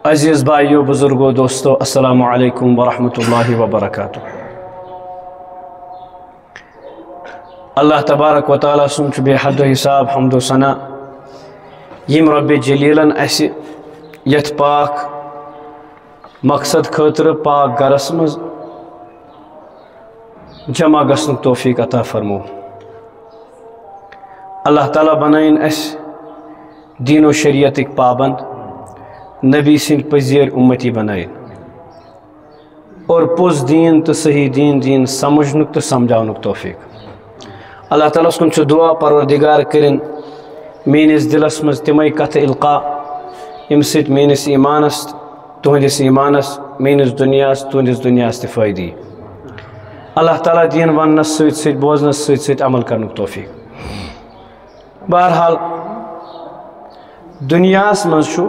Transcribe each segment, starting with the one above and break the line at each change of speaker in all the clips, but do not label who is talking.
عزیز بھائیو بزرگو دوستو السلام علیکم ورحمۃ اللہ وبرکاتہ۔ اللہ تبارک و تعالیٰ سن بے حد حساب حمد و ثنا یم رب جلیلن اس یت پاک مقصد خاطر پاک گرس مز جمع گسن توفیق عطا فرمو۔ اللہ تعالیٰ بنائن اس دین و شریعت پابند، نبی سند پذیر امتی بنائن اور پوز دین تو صحیح دین سمجھنک تو سمجھاونک توفیق۔ اللہ تعالیٰ سن دعا پروردگار کرن میانس دلس مز تمے کتھ القاء یم سۭتۍ میانس ایمانس تہندس ایمانس میانس دنیاس تہندس دنیاس تہ فائدہ۔ اللہ تعالیٰ دین وننس سۭتۍ بوزنس سۭتۍ عمل کرنک توفیق۔ بہرحال دنیاس مز چھُ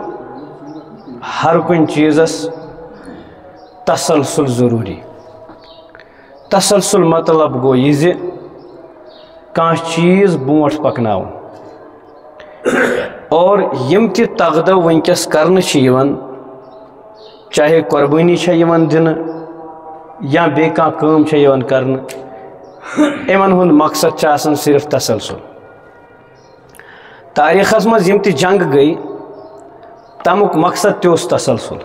ہر کن چیزس تسلسل ضروری۔ تسلسل مطلب گو یہ زِ کانٛہہ چیز برونٛٹھ پکناون اور یم تہِ تقدو ونکس کرنہٕ چھِ یِوان، چاہے قربٲنی چھےٚ یِوان دِنہٕ یا بیٚیہِ کانٛہہ کٲم چھےٚ یِوان کرنہٕ، یِمن ہُنٛد مقصد چھُ آسان صرف تسلسل۔ تاریخس منٛز یم تہِ جنگ گٔے تمیُک مقصد تہِ اوس تسلسل۔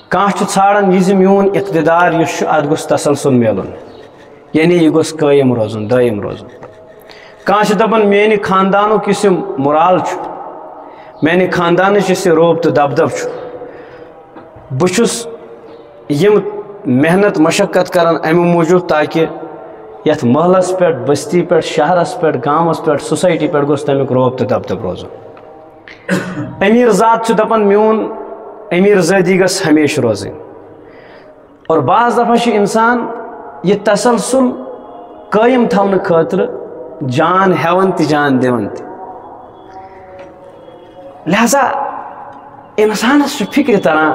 کانٛہہ چھُ ژھانڈان یہِ زِ میون اقتدار یُس چھُ اتھ گوٚژھ تسلسل میلُن، یعنی یہ گوٚژھ قٲیِم روزُن دٲیِم روزُن۔ کانٛہہ چھُ دپان میانہِ خاندانُک یُس یہِ مُرال چھُ، میانہِ خاندانٕچ یُس یہِ روب تہٕ دبدب چھُ، بہٕ چھُس یم محنت مشقت کران امہِ موٗجوٗب تاکہ یتھ محلس پٮ۪ٹھ، بستی پٮ۪ٹھ، شہرس پٮ۪ٹھ، گامس پٮ۪ٹھ، سوسائٹی پٮ۪ٹھ گوٚژھ تمیُک روب تہٕ دبدب روزُن۔ امیر ذات چھُ دپان میون امیر زادی گژھِ ہمیشہ روزٕنۍ، اور بعض دفعہ چھُ انسان یہ تسلسل قٲیِم تھاونہٕ خٲطرٕ جان ہٮ۪وان تہِ جان دِوان تہِ۔ لہذا انسانس چھُ فکرِ تران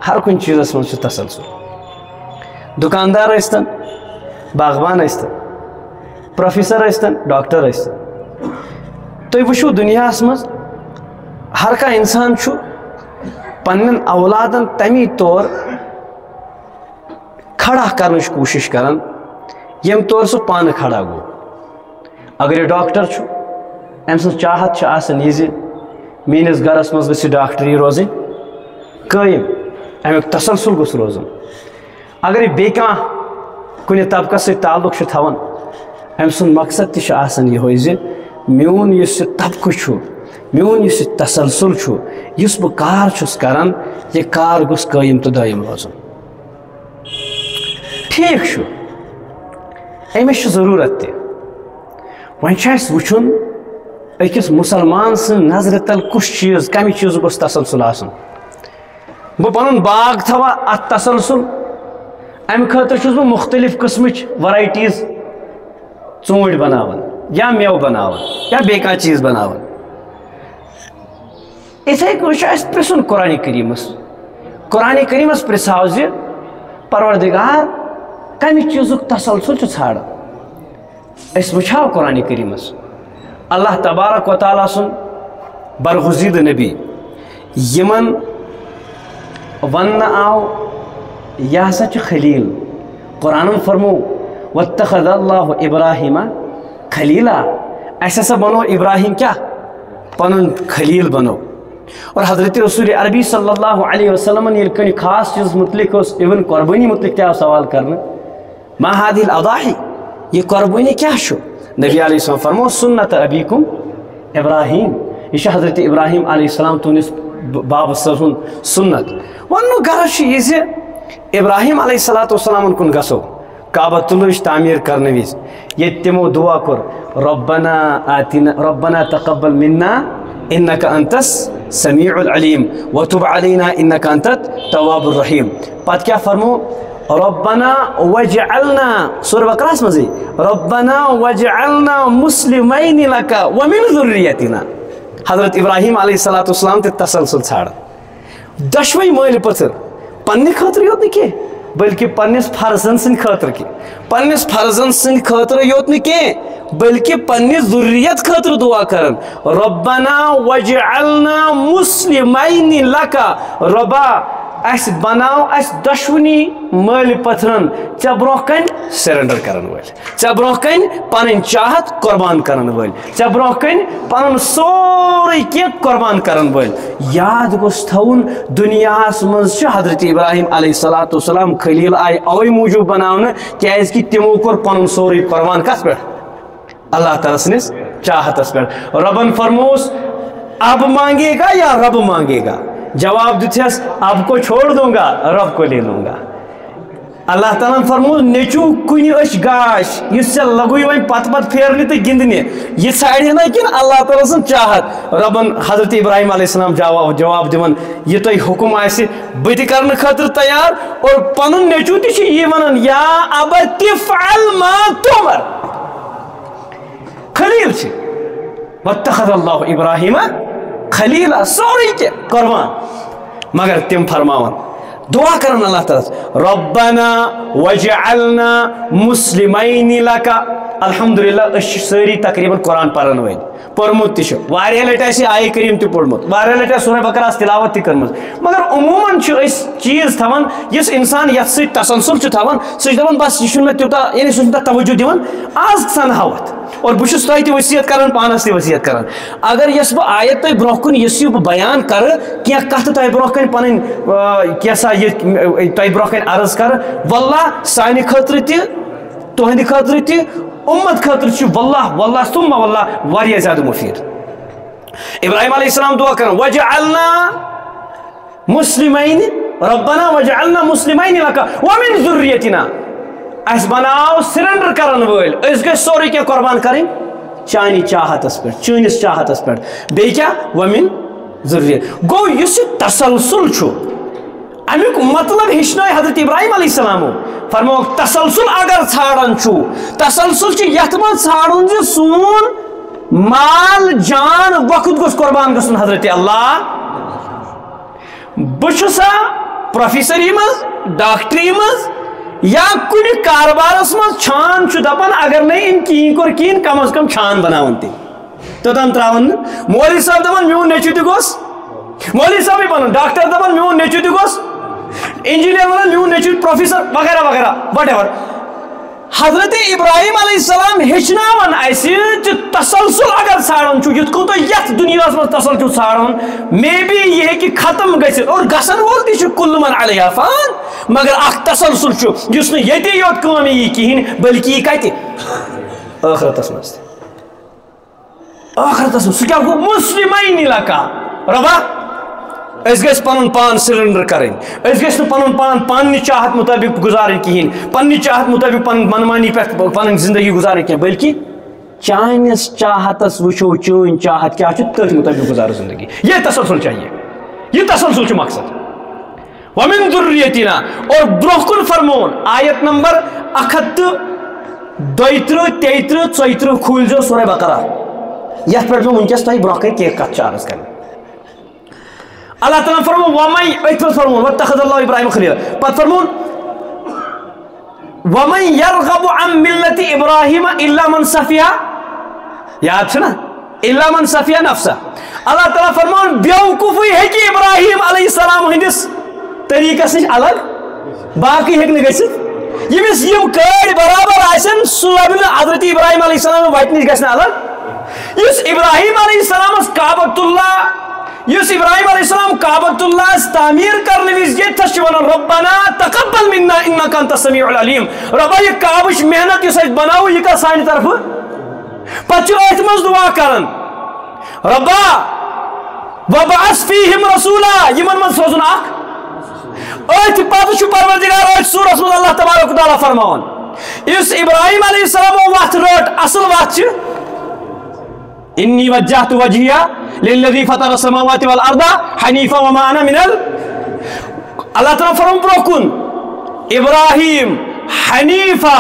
ہر کُنہِ چیزس منٛز چھُ تسلسل۔ دکاندار ٲسۍتن، باغبان ٲسۍتن، پروفیسر ٲسۍتن، ڈاکٹر ٲسۍتن، تُہۍ وٕچھِو دُنیاہس منٛز ہر کانٛہہ انسان چھُ پننٮ۪ن اولادن تمی طور کھڑا کرنٕچ کوٗشش کران ییٚمہِ طور سُہ پانہٕ کھڑا گوٚو۔ اگر یہِ ڈاکٹر چھُ، أمۍ سٕنٛز چاہت چھِ آسان یہِ زِ میٲنِس گرس منٛز گژھِ یہِ ڈاکٹری روزٕنۍ قٲیِم، امیُک تسلسل گوٚژھ روزُن۔ اگر یہِ بیٚیہِ کانٛہہ کُنہِ طبقس سۭتۍ تعلق چھُ تھاوان، أمۍ سُنٛد مقصد تہِ چھُ آسان یِہوے زِ میون یُس یہِ طبقہٕ چھُ، میون یُس یہِ تسلسل چھُ، یُس بہٕ کار چھُس کران، یہِ کار گوٚژھ قٲیِم تہٕ دٲیِم روزُن۔ ٹھیٖک چھُ، أمِس چھِ ضروٗرت تہِ، وۄنۍ چھُ اَسہِ وٕچھُن أکِس مُسلمان سٕنٛز نظرِ تل کُس چیٖز، کمہِ چیٖزُک گوٚژھ تسلسل آسُن۔ بہٕ پنُن باغ تھاوا اتھ تسلسل، امہِ خٲطرٕ چھُس بہٕ مختلف قٕسمٕچ ورایٹیٖز ژوٗنٛٹھۍ بناوان یا میوٕ بناوان یا بیٚیہِ کانٛہہ چیٖز بناوان۔ اِتھَے کٔنۍ چھُ اَسہِ پرٛژھُن قرآنِ کریٖمس۔ قرآنِ کریٖمس پرٛژھاو زِ پروردگار کمہِ چیٖزُک تسلسل چھُ ژھانڈان۔ أسۍ وٕچھاو قرآنِ کریٖمس اللہ تبارک و تعالیٰ سُنٛد برغزیٖدٕ نبی یِمن وننہٕ آو یہِ ہسا چھُ خلیٖل۔ قرآنن فرمو واتخذ اللہ ابراہیٖمہ خلیٖلا، اَسہِ ہسا بنو ابراہیم کیٛاہ، پنُن خلیٖل بنو۔ اور حضرت رسول عربی صلی اللہ علیہ وسلمن ییٚلہِ کُنہِ خاص چیٖزس متعلق اوس، اِوٕن قۄربٲنی متعلق تہِ آو سوال کرنہٕ، ما هذه الاضاحی، یہ قۄربٲنی کیٛاہ چھُ؟ نبی علیہ السلام فرمو سنت ابیکم ابراہیم، یہ چھُ حضرت ابراہیم علیہ السلام تُہنٛدِس بابس سُنٛد سنت۔ وننُک غرض چھُ یہِ زِ ابراہیم علیہ الصلوۃ والسلامن کُن گژھو کعبۃ اللہٕچ تعمیٖر کرنہٕ وِزِ، ییٚتہِ تِمو دعا کوٚر ربنا تقبل منا انک انت السمیع العلیم وتب علینا انک انت التواب الرحیم۔ پتہٕ کیٛاہ فرمو ربنا وجعلنا، سورہ بقرہس منٛزٕے ربنا وجعلنا مسلمین لک ومن ذریتنا۔ حضرت ابراہیم علیہ الصلوۃ والسلام تہِ تسلسل ژھانڈان، دۄشوے مٲلۍ پٔژھٕر، پننہِ خٲطرٕ یوت نہٕ کینٛہہ بلکہ پنس فرزن سند خاطر کی پنس فرزن سند خاطر یوت نہ بلکہ پنس ذریت خاطر دعا کرن ربنا وجعلنا مسلمین لکا ربا اس بناو اس دشونی مال پتھرن ژے برونٛہہ کن سرنڈر کرن ول ژے برونٛہہ کن پنن چاہت قربان کرن ول ژے برونٛہہ کن پنن سورے کینٛہہ قربان کرن ول یاد گوٚژھ تھاوُن دنیاہس منٛز چھُ حضرت ابراہیم علیہ الصلوۃ والسلام خلیل آیہِ اوے موٗجوٗب بناونہٕ کیازکہِ تِمو کوٚر پنُن سورُے قربان کتھ پٮ۪ٹھ اللہ تعالیٰ سٕنٛدِس چاہتس پٮ۪ٹھ ربن فرمووُس اب مانگے گا یا رب مانگے گا جواب دتس اب کو چھوڑ دوں گا رب کو لے لوں گا اللہ تعالیٰ فرمو نیچو کن اش گاش اس سے لگوی وی پت پت پھیرنے تو گندنے یہ ژھانڈِ نا کن اللہ تعالیٰ سن چاہت ربن حضرت ابراہیم علیہ السلام جواب دِوان یہ تہ حکم آسہِ بہٕ تہِ کرنہٕ خٲطرٕ تیار اور پنُن نیچو تہِ چھُ یی ونان یا ابت افعل ما تؤمر خلیل چھ واتخذ اللہ ابراہیم خلیلا سورے کینٛہہ قربان مگر تم فرماون دعا کرن اللہ تعالیٰ ربنا وجعلنا مسلمین لکا الحمدللہ أسۍ چھِ سٲری تقریباً قرآن پرن وٲلۍ پوٚرمُت تہِ چھُ واریاہ لٹہِ آسہِ آیہِ کریم تہِ پوٚرمُت واریاہ لٹہِ آسہِ سورہ بقرہس تلاوت تہِ کٔرمٕژ مگر عموٗماً چھِ أسۍ چیٖز تھاوان یُس انسان یتھ سۭتۍ تسلسل چھُ تھاوان سُہ چھُ دپان بس یہِ چھُنہٕ مےٚ تیوٗتاہ یعنی سُہ چھُنہٕ تتھ توجہ دِوان آز سنہاو اتھ اور بہٕ چھُس تۄہہِ تہِ ؤصیت کران پانس تہِ ؤصیت کران اگر یۄس بہٕ آیت تۄہہِ برونٛہہ کُن یُس یہِ بہٕ بیان کرٕ کینٛہہ کتھٕ تۄہہِ برونٛہہ کَنہِ پنٕنۍ کیاہ سا یہِ تۄہہِ برونٛہہ کَنہِ عرض کرٕ واللہ سانہِ خٲطرٕ تہِ تُہنٛدِ خٲطرٕ تہِ اُمت خٲطرٕ چھُ واللہ واللہ ثم واللہ واریاہ زیادٕ مُفیٖد ابراہیم علیہ السلام دعا کران وجعلنا مسلمین ربنا وجعلنا مسلمین لکا ومن ذریتنا اس بناو سرنڈر کرن وٲلۍ أسۍ گٔژھۍ سورُے کینٛہہ قربان کرٕنۍ چانہِ چاہتس پٮ۪ٹھ چٲنِس چاہتس پٮ۪ٹھ بیٚیہِ کیٛاہ ومن ذریت گوٚو یُس یہِ تسلسل چھُ امیُک مطلب ہیٚچھنٲے حضرت ابراہیم علیہ السلامو فرمووُکھ تسلسل اگر ژھانڈان چھُو تسلسل چھُ یتھ منٛز ژھانڈُن زِ سون مال جان وقت گوٚژھ قربان گژھُن حضرت اللہ بہٕ چھُسا پروفیسری منٛز ڈاکٹری منٛز یا کُنہِ کاربارس منٛز چھان چھُ دپان اگر نہٕ أمۍ کِہیٖنۍ کوٚر کِہیٖنۍ کم از کم چھان بناوان تہِ توٚتام تراوان نہٕ مولوی صٲب دپان میون نیٚچوٗ تہِ گوٚژھ مولوی صٲبٕے بنُن ڈاکٹر دپان میون نیٚچوٗ تہِ گوٚژھ انجینئر ونان میون نیٚچوٗ پروفیسر وغیرہ وغیرہ وٹ ایور حضرت ابراہیم علیہ السلام ہیٚچھناوان اسہِ زِ تسلسل اگر ژھانڈان چھُ یِتھ کٔنۍ تُہۍ یتھ دُنیاہس منٛز تسل چھُو ژھانڈان مے بی یہِ ہیٚکہِ ختم گٔژھِتھ اور گژھن وول تہِ چھُ کُلُ من علیہ فان مگر اکھ تسلسل چھُ یُس نہٕ ییٚتی یوت کٲم یی کِہیٖنۍ بلکہِ یی کتہِ ٲخرتس منٛز تہِ ٲخرتس منٛز سُہ کیٛاہ گوٚو مسلمین لکا ربا أسۍ گٔژھۍ پنُن پان سرنڈر کرٕنۍ أسۍ گٔژھۍ نہٕ پنُن پان پننہِ چاہت مطٲبق گُزارٕنۍ کِہیٖنۍ پننہِ چاہت مطٲبق پنٕنۍ منمانی پٮ۪ٹھ پنٕنۍ زندگی گُزارٕنۍ کینٛہہ بلکہِ چانِس چاہتس وٕچھو چٲنۍ چاہت کیٛاہ چھُ تٔتھۍ مطٲبق گُزارو زندگی یہ تسلسل چاہیے یہ تسلسل چھُ مقصد ومن ذریتنا اور برونٛہہ کُن فرمووُن آیت نمبر 132 33 34 کھوٗلزیو سورہ بقرہ یتھ پٮ۪ٹھ مےٚ وٕنکیٚس تۄہہِ برونٛہہ کَنہِ کینٛہہ کتھ چھِ عرض کرٕنۍ اللہ تعالیٰ فرمون ومن أتھۍ منٛز فرمون واتخذ اللہ ابراہیم خلیلا پتہٕ فرمون ومن یرغب عن ملت ابراہیم الا من صفیہ یاد چھُ نا الا من صفیہ نفسہ اللہ تعالیٰ فرمون بیوقوٗفٕے ہیٚکہِ ابراہیم علیہ السلام ہٕنٛدِس طریٖقس نِش الگ باقٕے ہیٚکہِ نہٕ گٔژھِتھ ییٚمِس یِم کٲڑۍ برابر آسن سُہ لبہِ نہٕ حضرت ابراہیم علیہ السلام وتہِ نِش گژھِ نہٕ الگ یُس ابراہیم علیہ السلامس کعبۃ اللہ یُس ابراہیم علیہ السلام کعبۃ اللہ تعمیٖر کرنہٕ وِزِ ییٚتھس چھِ ونان ربنا تقبل منا انک انت السمیع العلیم ربا یہِ کعبٕچ محنت یُس أسۍ بناوو یہِ کر سانہِ طرفہٕ پتہٕ چھُ أتھۍ منٛز دعا کران ربا وبعث فیہم رسولا یِمن منٛز سوزُن اکھ أتھۍ پتہٕ چھُ پروردگار أتھۍ سورس منٛز اللہ تبارک و تعالیٰ فرماوان یُس ابراہیم علیہ السلامو وتھ رٔٹ اصل وتھ چھِ انی وجہت وجہیہ للذی فطر السماوات والارض حنیفا وما انا من اللہ تعالیٰ فرمون برونٛہہ کُن ابراہیم حنیفا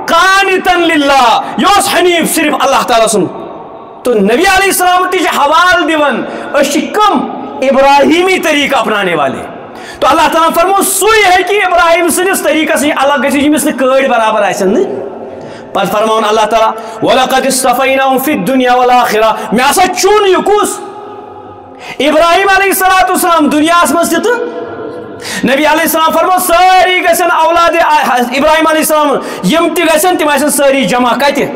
قانتا للہ یہِ اوس حنیف صرف اللہ تعالیٰ سُنٛد تو نبی علیہ السلام تہِ چھِ حوالہٕ دِوان أسۍ چھِ کم ابراہیمی طریقہ اپنانے والے تو اللہ تعالیٰ فرمو سوئی ہے کہ ابراہیم سندس طریقہ سے الگ گژھِ ییٚمِس نہٕ کٲڑۍ برابر آسن نہٕ پتہٕ فرماون اللہ تعالیٰ وَلَقَدِ اصْطَفَيْنَاهُ فِي الدُّنْيَا وَالْآخِرَةِ مےٚ ہسا چُن یہِ کُس ابراہیم علیہ السلام دنیاہس منٛز تہِ تہٕ نبی علیہ السلام فرمو سٲری گژھن اولاد ابراہیم علیہ السلام یِم تہِ گژھن تِم آسن سٲری جمع کتہِ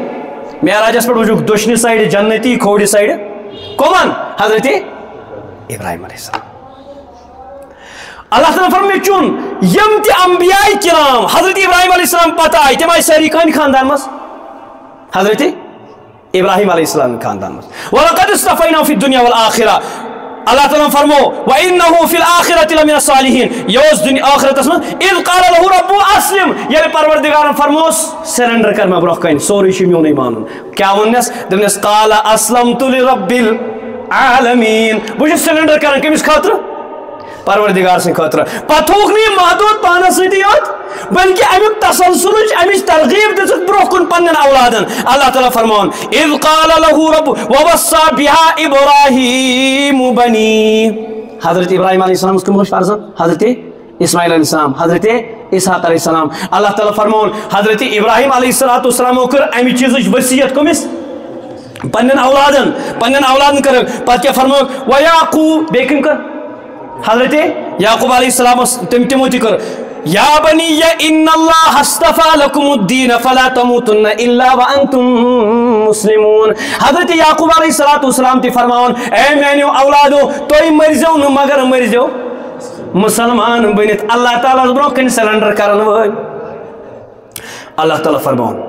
معراجس پٮ۪ٹھ وٕچھُکھ دٔچھنہِ سایڈٕ جنتی کھوورِ سایڈٕ کٕمن حضرت ابراہیم علیہ السلام اللہ تعالیٰ فرمو مےٚ چُن یِم تہِ انبیاء کرام حضرت ابراہیم علیہ السلام پتہٕ آیہِ تِم آیہِ سٲری کٕہٕنٛدِ خاندان منٛز حضرت ابراہیم علیہ السلام خاندان منٛز وَلَقَدِ اصْطَفَيْنَاهُ فِي الدُّنْيَا وَالْآخِرَةِ اللہ تعالیٰ فرمو وَإِنَّهُ فِي الْآخِرَةِ لَمِنَ الصَّالِحِينَ یہ اوس آخرتس منٛز اِذ قَالَ لَهُ رَبُّهُ أَسْلِمْ ییٚلہِ پروردگارن فرموس سرینڈر کر مےٚ برونٛہہ کَنہِ سورُے چھُ میونُے مانُن کیٛاہ ووٚننس دوٚپنس قَالَ أَسْلَمْتُ لِرَبِّ الْعَالَمِينَ بہٕ چھُس سرینڈر کران کٔمِس خٲطرٕ پروردگار سٕنٛدِ خٲطرٕ پتہٕ تھوٚوُکھ نہٕ یہِ محدوٗد پانس سۭتی یوت بلکہ امیُک تسلسلٕچ امِچ ترغیب دِژٕکھ برونٛہہ کُن پننٮ۪ن اولادن اللہ تعالیٰ فرماون اِذ قال له رب ووصى بها ابراہیم بنی حضرت ابراہیم علیہ السلام کم ٲسۍ فرزند حضرت اسماعیل علیہ السلام حضرت اسحاق علیہ السلام اللہ تعالیٰ فرماون حضرت ابراہیم علیہ السلام کٔر امہِ چیٖزٕچ وصیت کٔمِس پننٮ۪ن اولادن کٔرٕکھ پتہٕ کیٛاہ فرمووُکھ ویعقوب بیٚیہِ کٔمۍ کٔر حضرت یعقوب علیہ السلام تِمو تہِ کٔر یا بنی ان اللہ اصطفى لكم الدین فلا تموتن الا وانتم مسلمون حضرت یعقوب علیہ السلام تہِ فرماون اے میانیو اولادو تُہۍ مرزیو نہٕ مگر مرزیو مسلمان بنِتھ اللہ تعالیٰ برونٛہہ کَنہِ سرنڈر کرن وٲلۍ اللہ تعالیٰ فرماون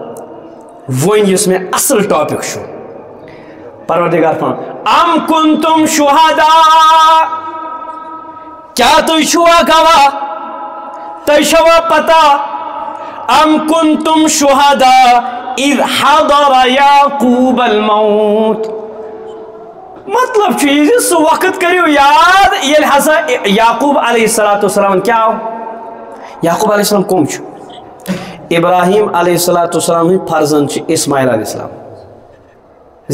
وۄنۍ یُس مےٚ اصل ٹاپک چھُ پروردگار فرماون ام کنتم شہداء کیا تُہۍ چھُوا گواہ تۄہہِ چھوا پتہ ام کنتم شہداء اذ حضر یعقوب الموت مطلب چھُ یہِ زِ سُہ وقت کٔرِو یاد ییٚلہِ ہسا یعقوب علیہ السلام کیٛاہ آو یعقوب علیہ السلام کٕم چھُ ابراہیم علیہ السلام ہٕنٛدۍ فرزند چھِ اسماعیل علیہ السلام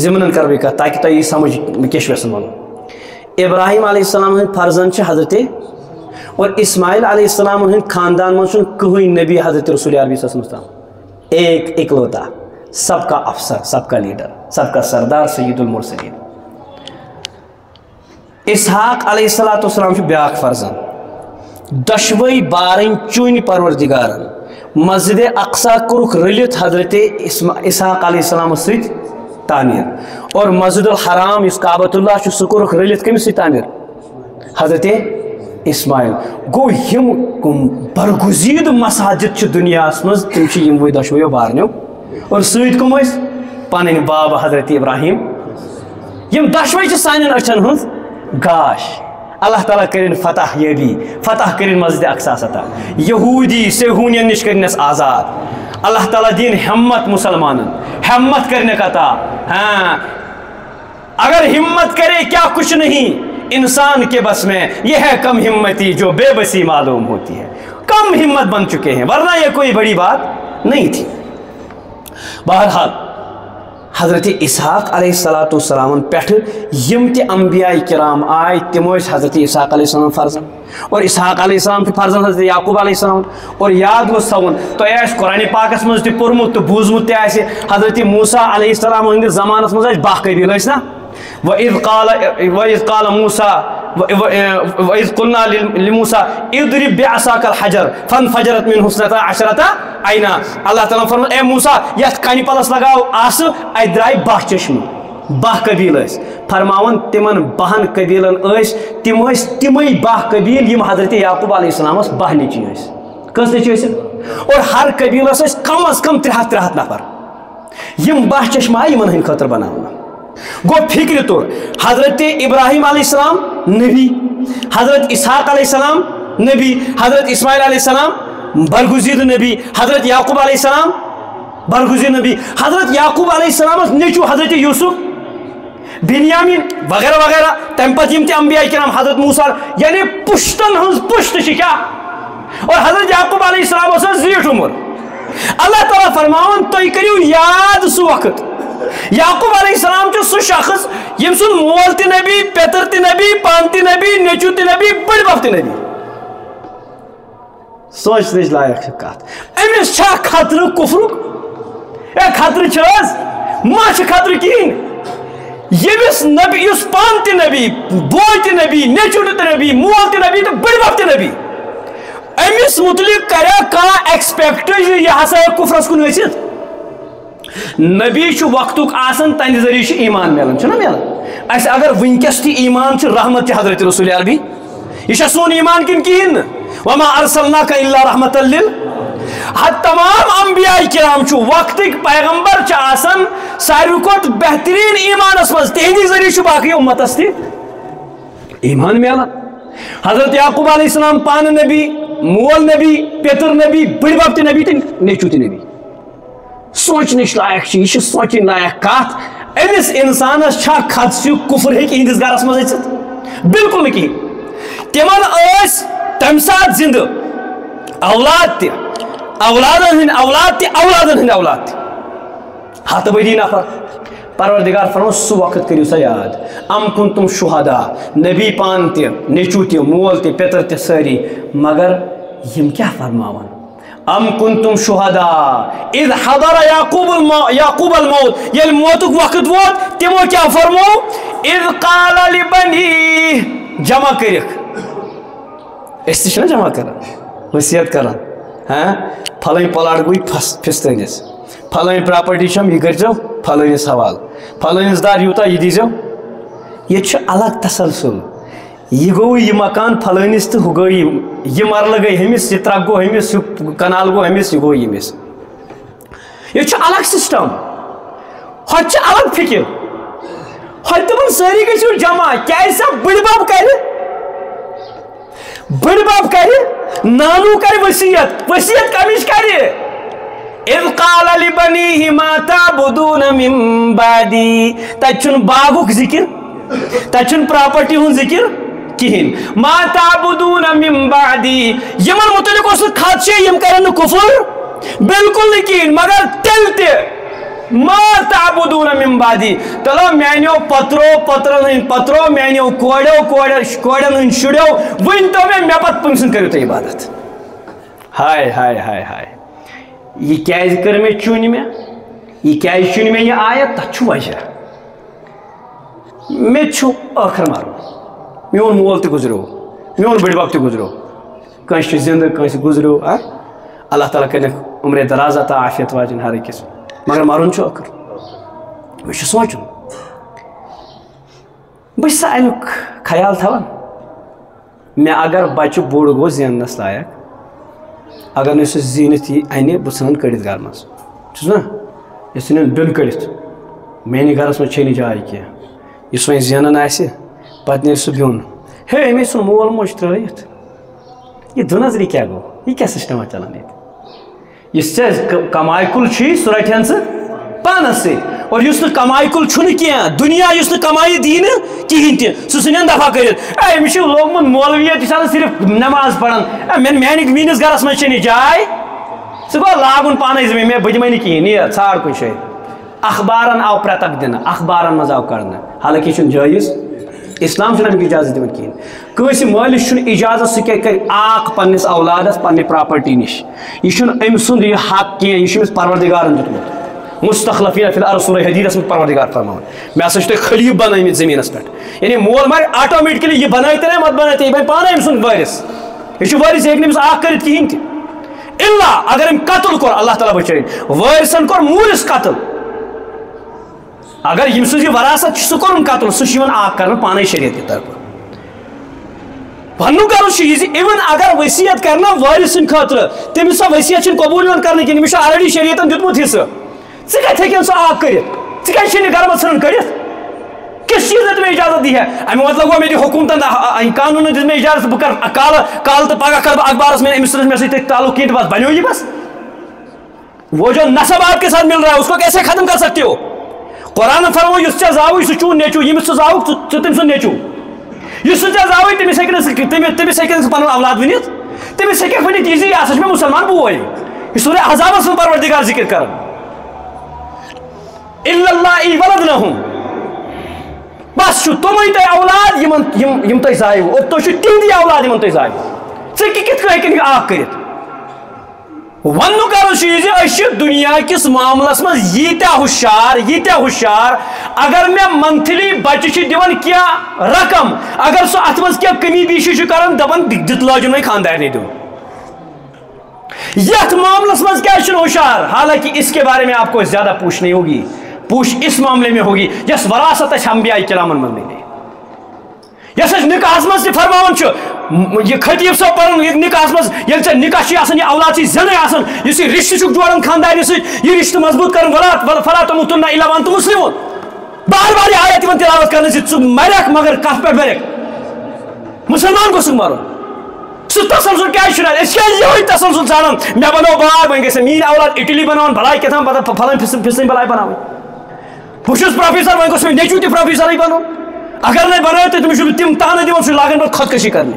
ضمنن کرٕ بہٕ کتھ تاکہِ تۄہہِ یی سمجھ مےٚ کیٛاہ چھُ یژھان وَنُن ابراہیم علیہ السلام ہٕنٛدۍ فرزند چھِ حضرت اور اسماعیل علیہ السلام ہٕنٛدۍ خاندان منٛز چھُنہٕ کٕہٕنۍ نبی حضرت رسول عربی صلی اللہ علیہ وسلم ایک اکلوتا سب کا افسر سب کا لیڈر سب کا سردار سید المرسلین اسحاق علیہ السلام چھُ بیاکھ فرزند دۄشوٕے بارٕنۍ چُنۍ پروردگارن مسجد اقصا کوٚرُکھ رٔلِتھ حضرت اسحاق علیہ السلامس سۭتۍ تعمیٖر اور مسجد الحرام یُس کعبۃ اللہ چھُ سُہ کوٚرُکھ رٔلِتھ کٔمِس سۭتۍ تعمیٖر حضرت اسماعیل گوٚو یِم برگزیٖد مساجد چھِ دُنیاہس منٛز تِم چھِ یِموٕے دۄشوٕیو بارنیو اور سۭتۍ کٕم ٲسۍ پنٕنۍ بابہٕ حضرت ابراہیم یِم دۄشوٕے چھِ سانٮ۪ن أچھن ہٕنٛز گاش اللہ تعالیٰ کٔرِنۍ فتح یٲبی فتح کٔرِنۍ مسجد اقصا فتح یہوٗدی صہیوٗنین نِش کٔرنس آزاد اللہ تعالیٰ دِیِن ہمت مسلمانن ہمت کرنے کا تھا ہاں اگر ہمت کرے کیا کچھ نہیں انسان کے بس میں یہ ہے کم ہمتی جو بے بسی معلوم ہوتی ہے کم ہمت بن چکے ہیں ورنہ یہ کوئی بڑی بات نہیں تھی بہرحال حضرت اسحاق علیہ السلام پٮ۪ٹھٕ یِم تہِ انبیاء کرام آے تِم ٲسۍ حضرت اسحاق علیہ السلام فرزند اور اسحاق علیہ السلام چھُ فرزند حضرت یعقوب علیہ السلام اور یاد گوٚژھ تھاوُن تۄہہِ آسہِ قرآنِ پاکس منٛز تہِ پوٚرمُت تہٕ بوٗزمُت تہِ آسہِ حضرت موسیٰ علیہ السلام ہٕنٛدِس زمانس منٛز ٲسۍ 12 قبیٖل ٲسۍ نا وَإِذْ قَالَ موسیٰ وَإِذْ قُلْنَا لِموسیٰ اضرب بعصاك الحجر فانفجرت منه 12 عینا اللہ تعالیٰ فرمون اے موسیٰ یتھ کنہِ پلس لگاو آسہٕ اتہِ درٛاے 12 چشمہٕ 12 قبیٖل ٲسۍ فرماون تِمن 12 قبیٖلن ٲسۍ تِم ٲسۍ تِمے 12 قبیٖل یِم حضرت یعقوب علیہ السلامس 12 نیٚچِوۍ ٲسۍ کٔژ نیٚچِوۍ ٲسۍ اور ہر قبیٖلس ٲسۍ کم از کم 300 نفر یِم 12 چشمہٕ آیہِ یِمن ہٕنٛدِ خٲطرٕ بناونہٕ گو فکر طور حضرت ابراہیم علیہ السلام نبی حضرت اسحاق علیہ السلام نبی حضرت اسماعیل علیہ السلام برگزید نبی حضرت یعقوب علیہ السلام برگزید نبی حضرت یعقوب علیہ السلام نیچو حضرت یوسف بنیامین وغیرہ وغیرہ تمہ پتہٕ یِم تہِ انبیاء کرام حضرت موسیٰ یعنی پشتن ہٕنٛز پشت چھِ کیٛاہ اور حضرت یعقوب علیہ السلام اوس زیٖٹھ عمر اللہ تعالیٰ فرماون تُہۍ کٔرِو یاد سُہ وقت یعقوب علیہ السلام چھُ سُہ شخص ییٚمۍ سُنٛد مول تہِ نبی پیتٕر تہِ نبی پان تہِ نبی نیٚچوٗ تہِ نبی بٔڑۍ بب تہِ نبی سوچنٕچ لایق کتھ أمِس چھا خطرٕ کُفرُک خطرٕ چھِ حظ ما چھِ خطرٕ کِہیٖنۍ ییٚمِس نبی یُس پانہٕ تہِ نبی بوے تہِ نبی نیٚچوٗ تہِ نبی مول تہِ نبی تہٕ بٕڈِبب تہِ نبی أمِس مُتعلق کَریا کانٛہہ ایٚکسپیکٹ زِ یہِ ہسا ہیٚکہِ کُفرس کُن ؤسِتھ نبی چھُ وقتُک آسان تہنٛدِ ذٔریعہٕ چھُ ایٖمان میلان چھُنہ میلان اَسہِ اگر وٕنکیٚس تہِ ایٖمان چھُ رحمت چھِ حضرت رسول عربی یہ چھا سون ایمان کن کہین نہ وما ارسلناک الا رحمت لل تمام انبیاء کرام چھو وقت پیغمبر چھ آسان ساروی کھۄتہٕ بہترین ایمانس مز تہندی ذریعہ باقی امتس تہ ایمان میلان حضرت یعقوب علیہ السلام پان نبی مول نبی پیتر نبی بڑبب تہ نبی تہ نیچو تہ نبی سوچنٕچ لایق یہ سوچن لایق کت امس انسانس چھا خدشہ کفر ہیٚکہِ ہندس گرس مز أژِتھ بالکل نہ کہین تمن تمہ سات زندہ اولاد تہ اولادن ہند اولاد تہ اولادن ہند اولاد تہ ہتھ بٔدی نفر پروردگار فرمو سہ وقت کٔرِو سا یاد ام کنتم شہدا نبی پان تہ نیچو تہ مول تہ پیتر تہ سٲری مگر یم کیا فرماون ام کنتم شہدا اذ حضر یعقوب الموت یل موتک وقت ووت تمو کیا فرمو اذ قال لبنی جمع کرک اس تہ جمع کران وصیت کران ہاں پھلٲنۍ پلاٹ گوٚو پھِستٲنِس پھلٲنۍ پراپرٹی چھم یہ کٔرۍزیو پھلٲنِس حوالہٕ پھلٲنِس دار یوٗتاہ یہِ دیٖزیو ییٚتہِ چھُ الگ تسلسل یہ گوٚو یہِ مکان پھلٲنِس تہٕ ہُہ گوٚو یہِ مرلہٕ گٔے ہُمِس یہِ ترٛکھ گوٚو ہُمِس ہُہ کنال گوٚو ہُمِس یہِ گوٚو ییٚمِس ییٚتہِ چھُ الگ سسٹم ہوٚتہِ چھِ الگ فِکر ہوٚتہِ دپان سٲری گٔژھِو جمع کیازِ سا بٕڈِبب کرِ نانو کرِ وصیت کمِچ کرِ اذ قال لبنیہ ما تعبدون من بعدی تتہِ چھُنہٕ باغُک ذکر تتہِ چھُنہٕ پراپرٹی ہُنٛد ذکر کہین ما تعبدون من بعدی یمن متعلق اوس نہٕ خدشے یم کرن نہٕ کفر بالکل نہٕ کہین مگر تیٚلہِ تہِ ما تعبدون من بعدی تلو میانیو پترن ہند پترو میانیو کوڑن ہند شُڑیو ؤنتو مےٚ پتہٕ پٔمۍ سٕنٛز کٔرِو تُہۍ عبادت ہاے ہاے ہاے ہاے یہ کیازِ کٔر مےٚ چُنۍ مےٚ یہ کیازِ چُنۍ مےٚ یہِ آیت تتھ چھُ وجہ مےٚ چھُ ٲخر مرُن میون مول تہِ گُزریو میون بٕڈِبب تہِ گُزریو کٲنٛسہِ چھُ زندٕ کٲنٛسہِ گُزریو اللہ تعالیٰ کٔرِنکھ عمرے دراز عطا عافیت واجن ہر أکِس مگر مرُن چھُ ٲخر مےٚ چھُ سونٛچُن بہٕ چھُسا امیُک خیال تھاوان مےٚ اگر بچہِ بوٚڑ گوٚو زیننس لایق اگر نہٕ سُہ زیٖنِتھ یی انہِ بہٕ ژھٕنن کٔڑِتھ گرٕ منٛز چھُس نا یہِ ژھٕنن بِن کٔڑِتھ میٲنہِ گرس منٛز چھے نہٕ جاے کینٛہہ یُس وۄنۍ زینان آسہِ پتہٕ نیرِ سُہ بیوٚن ہے أمۍ ژھُن مول موج ترٲیِتھ یہِ دُنظری کیٛاہ گوٚو یہِ کیٛاہ سسٹما چلان ییٚتہِ یُس ژےٚ کماے کُل چھُے سُہ رٹہن ژٕ پانس سۭتۍ اور یُس نہٕ کماے کُل چھُنہٕ کینٛہہ دُنیا یُس نہٕ کمایہِ دی نہٕ کِہینۍ تہِ سُہ ژھٕنن دفا کٔرِتھ أمِس چھُ لوگمُت مولویت یہِ چھُ آسان صرف نٮ۪ماز پران میٲنِس گرس منٛز چھے نہٕ جاے ژٕ گوٚو لاگُن پانے زٔمیٖن بہٕ دِمے نہٕ کِہینۍ نیر ژھانڈ کُنہِ جایہِ اخبارن آو پرٛٮ۪تک دِنہٕ اخبارن منٛز آو کڑنہٕ حالانکہِ یہِ چھُنہٕ جٲیز اسلام چھُنہٕ امیُک اجازت دِوان کِہینۍ کٲنٛسہِ مٲلِس چھُنہٕ اجازت سُہ کیٛاہ کرِ آکھ پننِس اولادس پننہِ پراپرٹی نِش یہِ چھُنہٕ أمۍ سُنٛد یہِ حق کینٛہہ یہِ چھُ أمِس پروردگارن دیُتمُت مستخلفیٖن فی الارض سورہ حدیٖدس منٛز پروردگار فرماوان مےٚ ہسا چھُ تۄہہِ خلیٖف بنٲومٕتۍ زٔمیٖنس پٮ۪ٹھ یعنی مول مارِ آٹومیٹکلی یہِ بنٲے تہِ نہ مت بنٲے تہِ یہِ بنہِ پانے أمۍ سُنٛد وٲرِث یہِ چھُ وٲرِث یہِ ہیٚکہِ نہٕ أمِس اکھ کٔرِتھ کِہینۍ تہِ الا اگر أمۍ قتل کوٚر اللہ تعالیٰ بچٲیِن وٲرِثن کوٚر مٲلِس قتل اگر ییٚمہِ سٕنٛز یہِ وراثت چھُ سُہ کوٚرُن قتل سُہ چھُ یِوان اکھ کرنہٕ پانے شریعت کہِ طرفہٕ وننُک غرض چھُ یہِ زِ اِوٕن اگر وصیت کرِ نا وٲرِث سٕنٛدِ خٲطرٕ تٔمِس سۄ وصیت چھِنہٕ قبوٗل یِوان کرنہٕ کِہینۍ أمِس چھُ آلریڈی شریعتن دیُتمُت حصہٕ ژٕ کتہِ ہیٚکہِ سُہ اکھ کٔرِتھ ژٕ کیازِ چھِنہٕ یہِ گرٕ منٛز ژھٕنان کٔڑِتھ کِس چیٖزن تہِ مےٚ اجازت دی ہے اَمہِ مطلب گوٚو مےٚ دِ حکوٗمتن قانوٗنن دِژ مےٚ اجازت بہٕ کرٕ کالہٕ تہٕ پگہہ کرٕ بہٕ اخبارس میں أمِس سۭتۍ مےٚ سۭتۍ تعلق کِہینۍ تہٕ بس بنیو یہِ بس وہ جو نسب آپ کے ساتھ مل رہا ہے اس کو کیسے ختم کر سکتے ہو قرآن فرمو یُس ژےٚ زاوُے سُہ چون نیچوٗ ییٚمِس ژٕ زاوُکھ ژٕ تٔمۍ سُنٛد نیچوٗ یُس نہٕ ژےٚ زاوُے تٔمِس ہیٚکہِ نہٕ ژٕ پنُن اولاد ؤنِتھ تٔمِس ہیٚککھ ؤنِتھ یہِ زِ یہِ ہسا چھُ مےٚ مُسلمان بوے یہِ سورہ احزابس منٛز پروردگار ذکر کران الا اللٰہِ ولدنہُم بس چھُ تِمے تۄہہِ اولاد یِم تۄہہِ زایِو اور تُہۍ چھِو تِہنٛدی اولاد یِمن تۄہہِ زایِو ژٕ کِتھ کٔنۍ ہیٚککھ اکھ کٔرِتھ ون کر دنیا کس معاملس مز یتیا ہوشیار اگر میں منتھلی بچہ دان کی رقم اگر سہ ات مز کی کمی بیشی کران دپان دت لاجن خاندارنی دن یت معاملس مز کیا ہوشیار حالانکہ اس کے بارے میں آپ کو زیادہ پوچھ نہیں ہوگی پوچھ اس معاملے میں ہوگی جس وراثت اس انبیاء کرامن من ملے یس نکاح مز فرمان یہ خطیب صاحب پڑھن نکاح مز یل ژے نکاح یہ اولاد زندے اس رشتہ جوڑان خاندان یہ رشتہ مضبوط کرن فلا تموتن الا وانتم مسلمون بار بار یہ آیت تلاوت کرنے سے مرک مگر کف پہ مرک مسلمان کو سک مارو سہ تسلسل کیا یہ تسلسل ژھانڈان مے بنو باغ وۄنۍ گژھِ میٲنۍ اولاد اٹلی بناون بلاے کیٛاہتام پتہ پھلٲنۍ پھِسٕنۍ بلاے بناوٕنۍ بہٕ چھُس پروفیسر وۄنۍ گوٚژھ مےٚ نیٚچوٗ تہِ پروفیسرٕے بنُن اگر نہیں بنائے تو تمہیں تم تانے دِوان سُہ لاگان پتہٕ خودکشی کرنے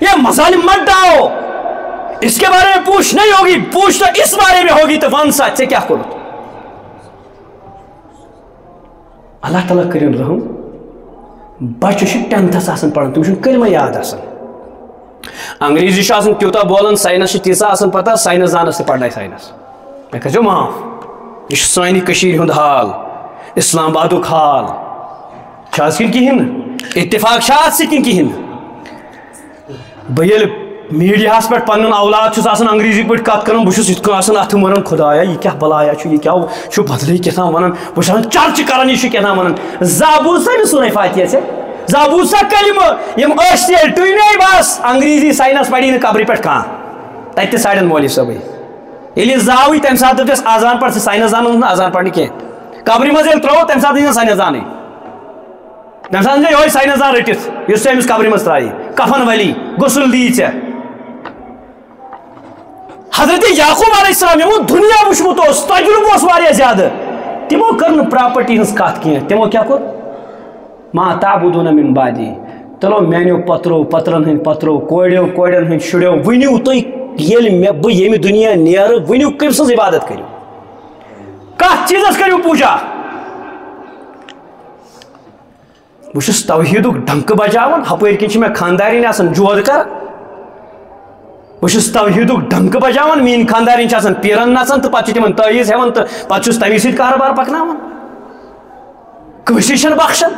یہ مظالم مت ڈاؤ اس کے بارے میں پوچھ نہیں ہوگی پوچھ تو اس بارے میں ہوگی تو ون سا سے کیا کرو اللہ تعالیٰ کرن رحم بچہ 10th پڑھان تم کلمہ یاد انگریزی تیوتا بولان سائنس تیسا پتہ سائنس دانس تہ پڑھنائے سائنس مے کرو معاف یہ سانہ کشیر ہند حال اسلام آباد حال کن کہین اتفاق سکن کہین بہ میڈیا پہ پن اولاد انگریزی پہ کت کر بہت ات ون خدایا یہ کیا بلایا یہ کیا بدلے کیا ونان بہت چرچہ کران یہ کیا ونان زابوسا بھی سن فاتحہ سے زابوسا کلمہ یم ٹونے بس انگریزی سائنس پڑی قبر پہ کھانا تتہ ساڑن مولوی صبح یل زاوی تمہ سات دس آزان پڑھ سائنس دان آزان پڑھنے کی قبر مز ترو تمہ سات سائنس دان تمہ سات یہ سائنس دان رٹت اس امس قبر مز ترائی کفن ولی غسل دی ے حضرت یعقوب علیہ السلام یمو دنیا وچمت تجربہ واریاہ زیادہ تمو کر پراپرٹی ہز کت کی تمو کیا کور ما تعبدون من بعدی تلو میانو پترو پترن ہند پترو کوڑیو کوڑین ہند شڑیو ونیو تھی بہ یمہ دنیا نیر ونیو کم سز عبادت کرو کت چیزس کرو پوجا بہس توحید ڈنک بجاوان ہپر کن میں خاندارین آسان جود کر بہس توحید ڈنک بجاوان مین خاندارین آسان پیرن نژان تو پتہ تمن تعویذ ہیوان تو پتہ تمی سۭتۍ کاربار پکناوان کٲنٛسے بخشان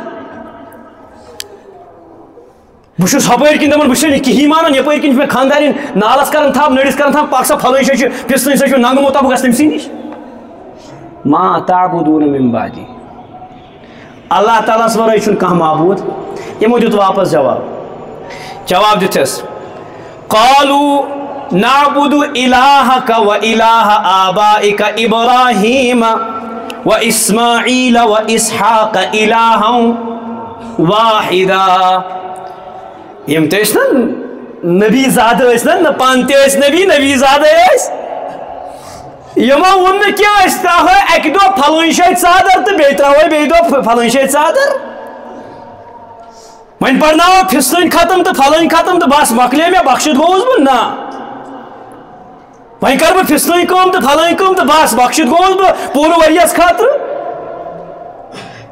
بہس ہپر کن دپان بہس کہین مانان یپر کن میں خاندارین نالس کران تھپ نڑس کران تھپ پاک سا پھلٲنۍ جایہِ چھُ پِستٲنۍ سۭتۍ چھُ ننگہٕ مطابق گژھِ تٔمۍ سٕے نِش ما تعبدون من بعدی اللہ تعالیٰ ورٲے چھُنہٕ کانٛہہ معبوٗد یمو دیُت واپس جواب دِتھس قالوا نعبد إلهك وإله آبائك إبراهيم وإسماعيل وإسحاق إلها واحدا یم تیس نا نبی زادہ نا پان تیس نبی زادہ یمو ون کیا تراو اکہ دہ پھلٲنۍ جایہِ ژادر تو بیٚیہِ تراو بیٚیہِ دہ پھلٲنۍ جایہِ ژادر وۄنۍ پرناو پھِستٲنۍ ختم تو پھلٲنۍ ختم تو بس مۄکلے مےٚ بخشِتھ گوٚوُس بہٕ نا وۄنۍ کر بہٕ پھِستٲنۍ کٲم تو پھلٲنۍ کٲم تو بس بخشِتھ گوٚوُس بہٕ پوٗرٕ ؤرۍیَس خٲطرٕ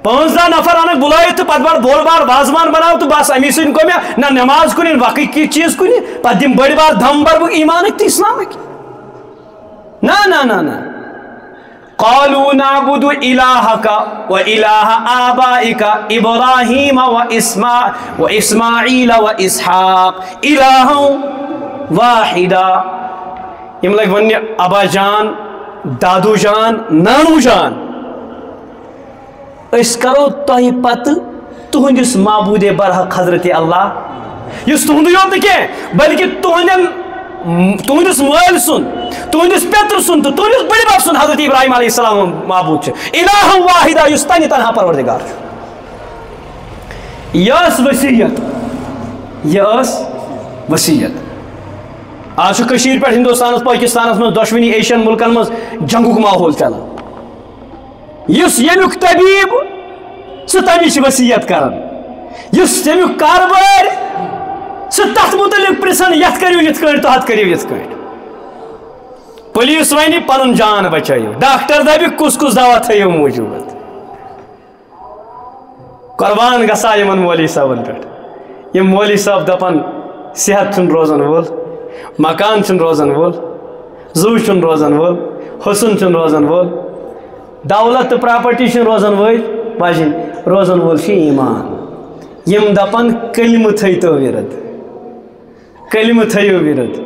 15 نفر انک بلائے تو پتہ بوڑ بار وازوان بناو تو بس امی سن کو نہ نماز کن باقی کی چیز کن پتہ دم بڑی بار دم بر ایمانک تو اسلامک نا قالوا نعبد إلهك وإله آبائك إبراهيم وإسماعيل وإسحاق إلها واحدا یم لگ ون ابا جان دادو جان نانو جان اس کرو تہ پتہ تہندس معبود برحق حضرت اللہ اس تہند یوت کی بلکہ تہندس مال سن تہندس پیتر سن تو تہندس بڑی بب سن حضرت ابراہیم علیہ السلام معبود الہ واحدہ اس تنہ تنہا پروردگار یہ وصیت آج کشیر پہ ہندوستان پاکستان من دشونی ایشین ملکن مز جنگک ماحول چلان اس یمیک طبیب سہ تمچ وصیت کران اس تمیک کاربار سہ تت متعلق پرسان یت کریو یت کٹ تو ہت کریو یت کٹ پولیس ون پن جان بچائیو ڈاکٹر دپہ کس کس دوا تھو موجود قربان گسا یمن مولوی صاحبن پہ یم مولوی صاحب دپان صحت چھن روزن وول مکان چھن روزن وول زو چھن روزن وول حسن چھن روزن وول دولت تو پراپرٹی چھن روزن وول بجن روزن وول چھ ایمان یم دپن کلمہ تھیتو ورد کلمہ تھیو ورد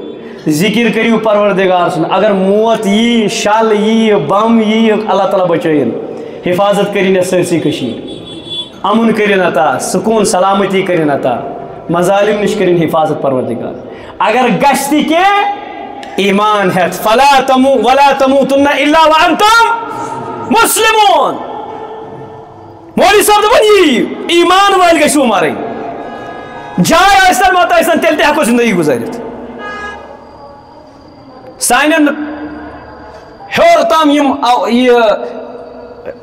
ذکر کریو پروردگار سن اگر موت یی شل یی بم یی اللہ تعالیٰ بچائن حفاظت کرین سرسی کشیر امن کرین عطا سکون سلامتی کرین عطا مظالم نش کرین حفاظت پروردگار اگر گشتی کے ایمان ہے فلا تموتن الا وانتم مسلمون مولوی صاحب دپن یہ ایمان وال گژھو مرن جائے آسن مت آسن تیل تہ ہیکو زندگی گزارت سانن ہیور تام یم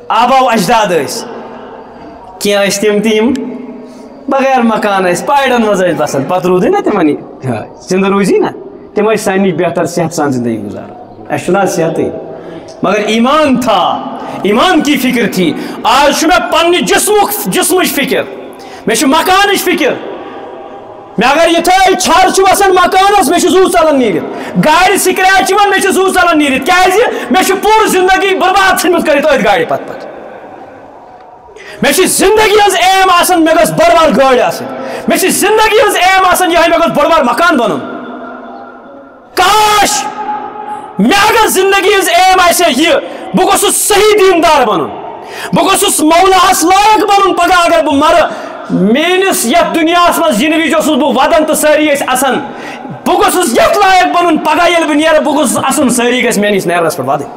آبا و اجداد ٲسۍ کینٛہہ ٲسۍ تِم تہِ یم بغیر مکان ٲسۍ پایڈن منٛز ٲسۍ بسان پتہٕ روٗدٕے نا تِمن زندٕ روٗزی نا تِم ٲسۍ سانہِ نِش بہتر صحت سان زندگی گزاران اَسہِ چھُنہٕ آز صحتٕے مگر ایمان تھا ایمان کی فکر تھی آج چھُ مےٚ پننہِ جسمٕچ فکر مےٚ چھِ مکانٕچ فکر مےٚ اگر یِتھے چھر چھُ وسان مکانس مےٚ چھُ زوٗ ژلان نیٖرِتھ گاڑِ سکریچ یِوان مےٚ چھُ زوٗ ژلان نیٖرِتھ کیازِ مےٚ چھُ پوٗرٕ زندگی برباد ژھٕنمٕژ کٔرِتھ أتھۍ گاڑِ پتہٕ مےٚ چھِ زندگی ہٕنٛز ایم آسان مےٚ گٔژھ بٔڑ بار گٲڑۍ آسٕنۍ مےٚ چھِ زندگی ہٕنٛز ایم آسان یِہے مےٚ گوٚژھ بوٚڑ بار مکان بنُن کاش مےٚ اگر زندگی ہٕنٛز ایم آسہِ یہِ بہٕ گوٚژھُس صحیح دیندار بنُن بہٕ گوٚژھُس مولاہس لایق بنُن پگاہ اگر بہٕ مرٕ میٲنس یتھ دُنیاہس منٛز یِنہٕ وِزِ اوسُس بہٕ ودان تہٕ سٲری ٲسۍ اسان بہٕ گوٚژھُس یتھ لایق بنُن پگاہ ییٚلہِ بہٕ نیرٕ بہٕ گوٚژھُس اسُن سٲری گژھِ میٲنِس نیرنس پٮ۪ٹھ ودٕنۍ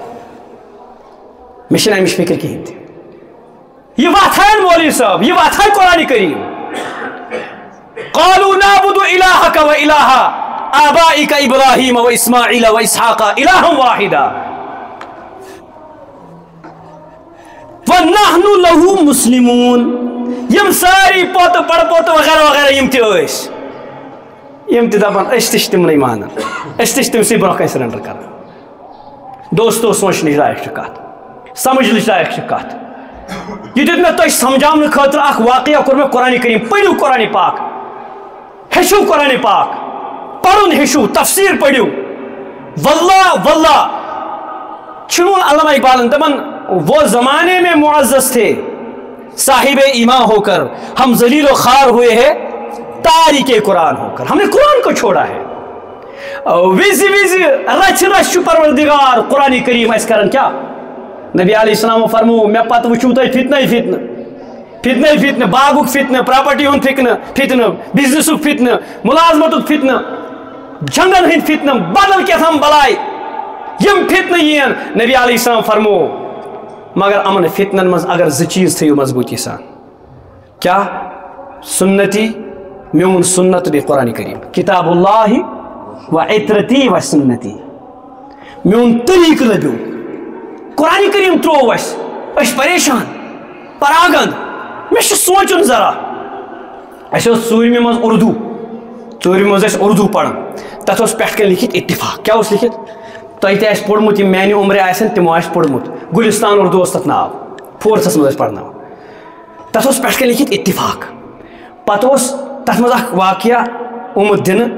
مےٚ چھنہٕ امِچ فکر کہیٖنۍ تہِ یہ واتھان مولوی صاحب یہ واتھان قرآن کریم قالوا نعبد الہک و الہ آبائک ابراہیم و اسماعیل و اسحاق الہا واحدا ونحن له مسلمون یم ساری پوت پڑ پوت وغیرہ وغیرہ یم تہِ ٲسۍ یم تہِ دپان أسۍ تہِ چھِ تِمنٕے مانان أسۍ تہِ چھِ تٔمسٕے برونٛہہ کَنہِ سرینڈر کران دوستو سونچنٕچ لایق چھِ کتھ سمجھنٕچ لایق چھِ کتھ یہ دیت میں تۄہہِ سمجھاونہٕ خٲطرٕ اکھ واقعہ کوٚر مےٚ قرآن کریم پٔرِو قرآن پاک ہیٚچھِو قرآن پاک پرُن ہیٚچھِو تفسیٖر پٔرِو واللہ واللہ چھُنہٕ علامہ اقبالن دپان وہ زمانے میں معزز تھے صاحب ایمان ہو کر ہم ذلیل و خوار ہوئے ہیں تاریک قرآن ہو کر ہم نے قرآن کو چھوڑا ہے وز رچ رچ چھُ پروردگار قرآن کریم اَسہِ کران کیا نبی علیہ السلام فرمو مے پتہ وچھو تُہۍ فتنہ فتنہ باغُک فتنہ پراپرٹی ہُنٛد فتنہ بزنسُک فتنہ ملازمتُک فتنہ جنگن ہٕنٛدۍ فتنہ بدل کیٛاہتام بلاے یم فتنہ یِن نبی علیہ السلام فرمو مگر امن فتنن منٛز اگر زٕ چیٖز تھٲیِو مضبوٗطی سان کیا سنتی میون سنت بیٚیہِ قرآن کریم کتاب اللہ و عطرتی و سنتی میون طریقہٕ لبیو قرآن کریم ترٛوو أسۍ پریشان پراگند مےٚ چھُ سونچُن ذرا اَسہِ اوس ژوٗرمہِ منٛز اردوٗ پران تتھ اوس پٮ۪ٹھ کَنۍ لیکھِتھ اتفاق کیٛاہ اوس لیکھِتھ تۄہہِ تہِ آسہِ پوٚرمُت یِم میانہِ عمرِ آسن تِمو آسہِ پوٚرمُت گُلستان اردوٗ اوس تتھ ناو فورتھس منٛز ٲسۍ پرناوان تتھ اوس پٮ۪ٹھ کَنۍ لیکھِتھ اتفاق پتہٕ اوس تتھ منٛز اکھ واقعہ آمُت دِنہٕ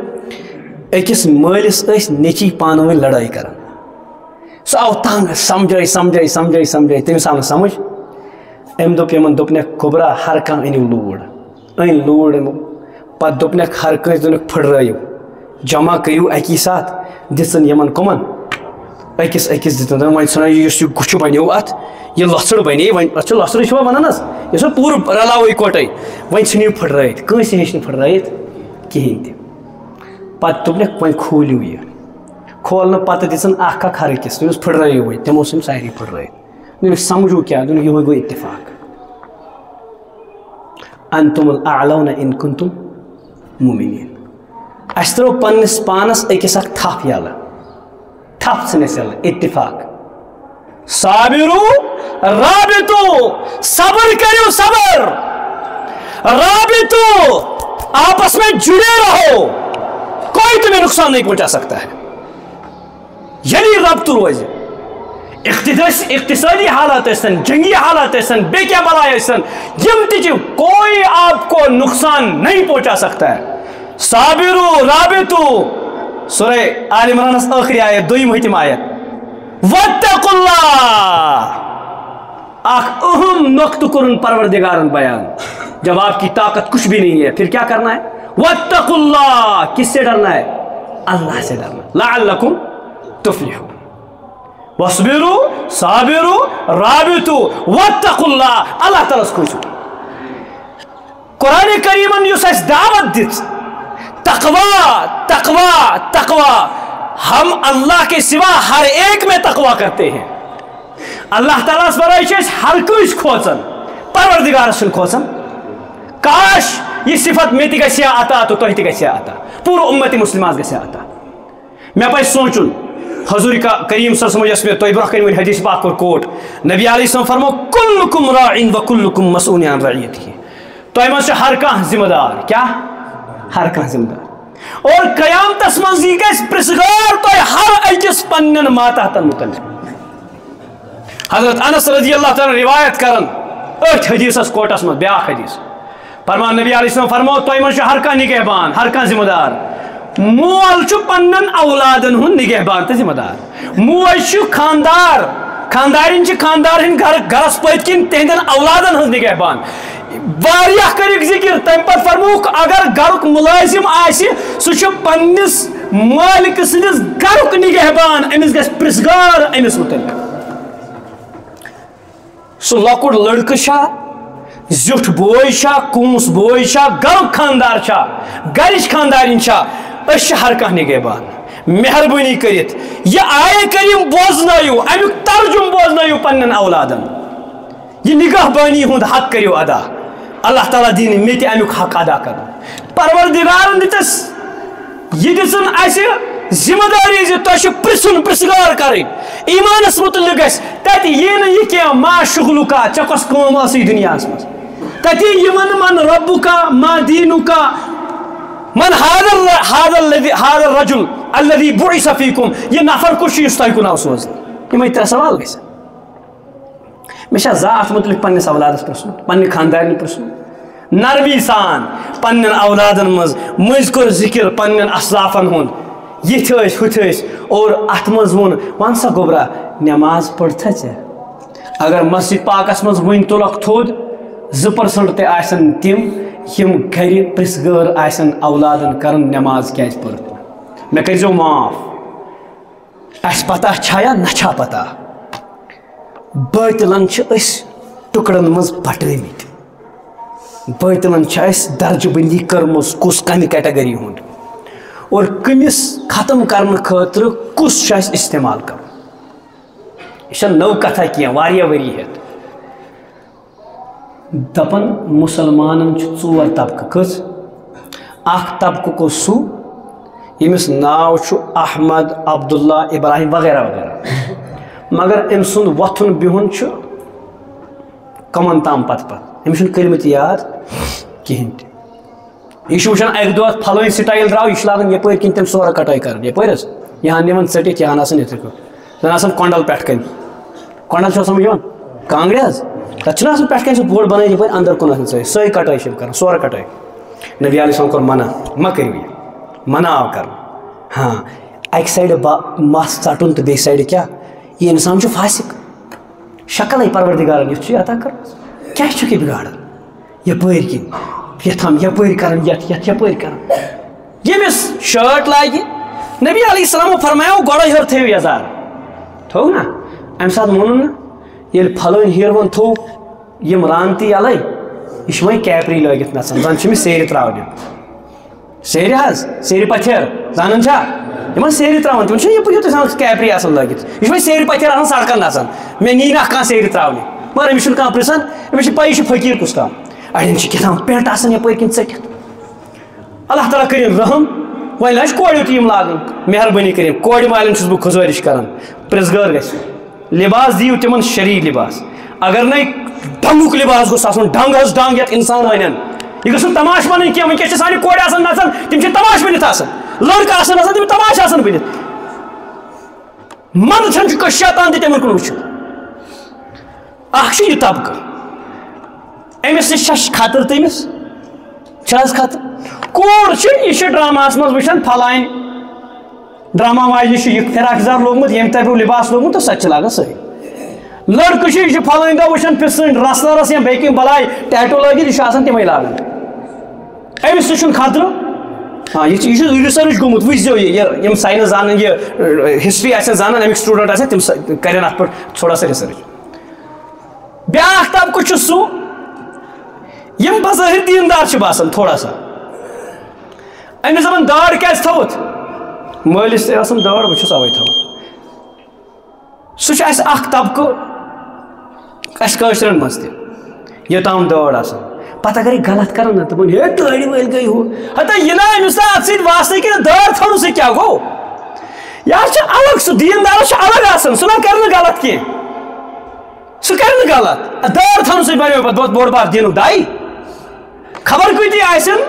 أکِس مٲلِس ٲسۍ نیٚچی پانہٕ ؤنۍ لڑٲے کران سُہ آو تنگ سمجھٲے تٔمِس آو نہٕ سمجھ أمۍ دوٚپ یِمن دوٚپنکھ کھوبرا ہر کانٛہہ أنِو لوٗر أنۍ لوٗر أنِو پتہٕ دوٚپنکھ ہر کٲنٛسہِ دوٚپنکھ پھٕٹرٲیِو جمع کٔرِو اکی ساتھ دِژٕن یِمن کٕمن أکِس دِژٕن وۄنۍ ژھٕنو یُس یہِ گُچھِ بنیو اتھ یہِ لۄژٕر بنے وۄنۍ اتھ چھُ لۄژرٕے چھُوا ونان حظ یہِ چھُ پوٗرٕ رلاوو اِکوٹے وۄنۍ ژھٕنِو پھٕٹرٲیِتھ کٲنٛسہِ ہیٚچ نہٕ پھٕٹرٲیِتھ کِہیٖنۍ تہِ پتہٕ دوٚپنکھ وۄنۍ کھوٗلِو یہِ کھولنہٕ پتہٕ دِژٕن اکھ ہر أکِس دوٚپُس پھٕٹرٲیِو وۄنۍ تِمو ژھٕنۍ سارے پھٕٹرٲیِتھ دوٚپُکھ سمجھو کیٛاہ دوٚپُکھ یِہوے گوٚو اتفاق انتم الاعلون ان کنتم مؤمنین اَسہِ ترٛوو پننِس پانس أکِس اکھ تھپھ یلہٕ تھپھ ژھٕنۍ اَسہِ یلہٕ اتفاق صابرو رابطو صبر کریو صبر رابطو آپس میں جڑے رہو کوئی تمہیں نقصان نہیں پہنچا سکتا ہے یعنی ربط روز اقتصادی حالات ٲسِن جنگی حالات ٲسِن بیٚیہِ کیٛاہ بلاے ٲسِن یم تہِ کوئی آپ کو نقصان نہیں پہنچا سکتا ہے صابرو رابطو سورہ آل عمران آخری آیت دویم ہتم آیت واتقوا اللہ ایک اہم نقطہ کرن پروردگارن بیان جب آپ کی طاقت کچھ بھی نہیں ہے پھر کیا کرنا ہے واتقوا اللہ کس سے ڈرنا ہے اللہ سے ڈرنا لعلکم تفلحون واصبروا صابروا رابطوا واتقوا اللہ اللہ تعالیٰ کھوجو قرآن کریمن یس اس دعوت دت تقوی تقوی تقوی ہم اللہ کے سوا ہر ایک میں تقوی کرتے ہیں اللہ تعالیٰ برائے ہر کنس کھوچان پروردگار سن کھوچان کاش یہ صفت میں تہ گژھِ عطا تو تہ تہ گژھِ عطا پورا امت مسلمات گژھِ عطا مے پزِ سونچن حضور کا کریم صلی اللہ علیہ وسلم تو برہ کن ون حدیث پاک کوٹ نبی علیہ السلام فرمو کلکم راعٍ وکلکم مسئول عن رعیتہ تہ من ہر کانٛہہ ذمہ دار کیا ہر کانٛہہ ذمہ دار اور قیامتس من یہ گژھِ پرژھگار تہ ہر أکِس پننٮ۪ن ماتحتن متعلق حضرت انس رضی اللہ تعالیٰ روایت کرن أتھۍ حدیثس کوٹس من بیاکھ حدیث فرمان نبی علیہ السلام فرمو تہ من ہر کانٛہہ نگہبان ہر کانٛہہ ذمہ دار مول پنن اولادن ہند نگہبان تو ذمہ دار موج خاندار خاندارین خاندار ہند گرس پت کن تہندین اولادن ہند نگہبان واریاہ کرک ذکر تم پت فرموک اگر گرک ملازم آسی سہ پنس مالک سندس گرک نگہبان امس گژھِ پرژھگار امس متعلق سہ لۄکُٹ لڑکہ چھا زیٹھ بوے چھا کوٗس بوے چھا گرک خاندار چھا گرچ خاندارین چھا اس ہر کانٛہہ نگہبان مہربانی کرت یہ آیے کریم بوزنائیو امیک ترجم بوزنائیو پنن اولادن یہ نگہبانی ہند حق کریو ادا اللہ تعالیٰ دین میں تہ امیک حق ادا کر پروردگارن دتس یہ دژن اسہ ذمہ داری زِ تۄہہِ پرژھُن پرژھگار کرٕنۍ ایمانس متعلق گژھِ تتہِ یی نہٕ یہِ کینٛہہ ما شغلُکا ژےٚ کۄس کٲم ٲسٕے دُنیاہس منٛز تتہِ یِمن من ربُکا ما دیٖنُکا من هذا الرجل الذي بعث فيكم یہ نفر کُس چھُ یُس تۄہہِ کُن آو سوزنہٕ یِمے ترٛےٚ سوال گژھن مےٚ چھا ذات متعلق پننِس اولادس پرژھُن پننہِ خاندارنہِ پرژھُن نرمی سان پننٮ۪ن اولادن منٛز مٔنٛزۍ کوٚر ذکر پننٮ۪ن اسلافن ہُنٛد یِتھ ٲسۍ ہُتھ ٲسۍ اور اتھ منٛز ووٚن ون سا گوبرا نٮ۪ماز پٔرتھا ژےٚ اگر مسجد پاکس منٛز وُنہِ تُلکھ تھوٚد 2% تہِ آسن تِم یم گھر پرژھگار آسن اولادن کرن نماز کیازِ پٔرتھ مےٚ کٔرۍزیو معاف اَسہِ پتہ چھا یا نہ چھا پتہ بٲطلن چھِ أسۍ ٹُکڑن منٛز بٹٲومٕتۍ بٲطلن چھِ اَسہِ درجہٕ بندی کٔرمٕژ کُس کمہِ کیٹگری ہُنٛد اور کٔمِس ختم کرنہٕ خٲطرٕ کُس چھُ اَسہِ استعمال کرُن یہِ چھےٚ نٔو کتھا کینٛہہ واریاہ ؤری ہٮ۪تھ دپن مسلمانن ژور طبقہٕ کٔژ اکھ طبقہٕ گوٚو سُہ ییٚمِس ناو چھُ احمد عبداللہ ابراہیم وغیرہ وغیرہ مگر أمۍ سُنٛد وۄتھُن بِہُن چھُ کمن تام پتہٕ پتہٕ أمِس چھُنہٕ کٔرمٕتۍ یاد کِہینۍ تہِ یہِ چھُ وٕچھان اکہِ دۄہ پھلٲنۍ سٹایل درٛاو یہِ چھُ لاگان یپٲرۍ کِنۍ تٔمۍ سورہ کٹٲے کران یپٲرۍ حظ یہان نِوان ژٔٹِتھ یہان آسان یِتھٕے کٔنۍ زن آسان کۄنڈل پٮ۪ٹھ کنۍ کۄنڈل چھُ سمجھ یِوان کانٛگرِ حظ تتھ چھُنہ آسان پٮ۪ٹھ کنۍ سُہ بوٚڑ بنٲیِتھ یپٲرۍ اندر کُن آسان سۄے کٹٲے چھِ کران سورہ کٹٲے نبی علیہ السلام کوٚر منع مہ کٔرِو یہِ منع آو کرُن ہاں اکہِ سایڈٕ مس ژٹُن تہٕ بیٚیہِ سایڈٕ کیٛاہ یہِ انسان چھُ فاسِق شکلے پروردگارن یُتھ چھُ عطا کٔرمٕژ کیٛاہ چھُکھ یہِ بِگاڑان یپٲرۍ کِنۍ یتھ یپٲرۍ کران یتھ یپٲرۍ کران ییٚمِس شٲٹ لاگہِ نبی علیہ السلامو فرمایو گۄڈے ہیوٚر تھٲیِو یزار تھوٚو نا امہِ ساتہٕ ووٚنُن نہٕ ییٚلہِ پھلٲنۍ ہیروَن تھوٚو یِم رانہٕ تہِ یَلَے یہِ چھُ وۄنۍ کیپری لٲگِتھ نژان زن چھِ أمِس سیرِ ترٛاونہِ سیرِ حظ سیرِ پتھر زانان چھا یِمن سیرِ ترٛاوان تِمن چھُنہٕ یپٲرۍ یوت آسان کیپری آسان لٲگِتھ یہِ چھُ وۄنۍ سیرِ پتھر آسان سڑکن نژان مےٚ نی نہٕ کانٛہہ سیرِ ترٛاونہِ مگر أمِس چھُنہٕ کانٛہہ پرژھان أمِس چھِ پَیی یہِ چھُ فقیٖر کُس تام اڑٮ۪ن چھِ کیٛاہ تام پٮ۪نٛٹ آسان یپٲرۍ کِنۍ ژٔٹِتھ اللہ تعالیٰ کٔرِنۍ رحم وۄنۍ لٔج کورِ تہِ یِم لاگٕنۍ مہربٲنی کٔرِتھ کورِ مالٮ۪ن چھُس بہٕ گُزٲرِش کران پرژھگار گژھِ لباس دِیِو تِمن شرعی لباس اگر نَے ڈنٛگُک لباس گوٚژھ آسُن ڈنٛگ حظ ڈنٛگ یتھ انسان ونن یہ گژھُن تماش بنٕنۍ کینٛہہ وٕنکیٚس چھِ سانہِ کورِ آسان نژان تِم چھِ تماش بٔنِتھ آسان لڑکہٕ آسان تِم تماش آسان بٔنِتھ منٛزٕ چھنہٕ چھُ کٲنٛسہِ شیطان تہِ تِمن کُن وٕچھُن اکھ چھُ یہِ طبقہٕ أمِس نِش چھا خطر تٔمِس چھِ حظ خطر کوٗر چھِ یہِ چھِ ڈراماہس منٛز وٕچھان پھلٲنۍ ڈرامہ واجنہ یہ فراک یزار لوگمت یم طرح لباس لوگمت تو سچ لاگا سی لڑکہ پھلن دہ وچان پسن رسلرس یا بیکن بلائی ٹیٹو لگت یہ تمے لاگان امس تہ خطرہ ہاں یہ ریسرچ گومت وچو یہ سائنس زان یہ ہسٹری آسن زانان امیک سٹوڈنٹ آسن تم کرن ات پہ تھوڑا سا ریسرچ بیاکھ طبقہ سہ یم بظاہر دیندار باسان تھوڑا سا امس دپان داڑ کیاز تھوت مالس تہ آسان داڑ بہس اوے تھوان سہ اخ طبقہ کاشرن مز تہ یوتام داڑ آسان پتہ اگر غلط کرن نا دپان ہے داڑی ول گئی ہو ہتا یہ نا امس ات سۭتۍ واسطے کہ داڑ تھوڑ سۭتۍ کیا گو یار الگ سہ دیندار الگ آسان سہ نا کر غلط کی سہ کر غلط داڑ تھوڑ سۭتۍ بنیو پتہ بوڑ بار دینک دائی خبر کۭتیاہ آسن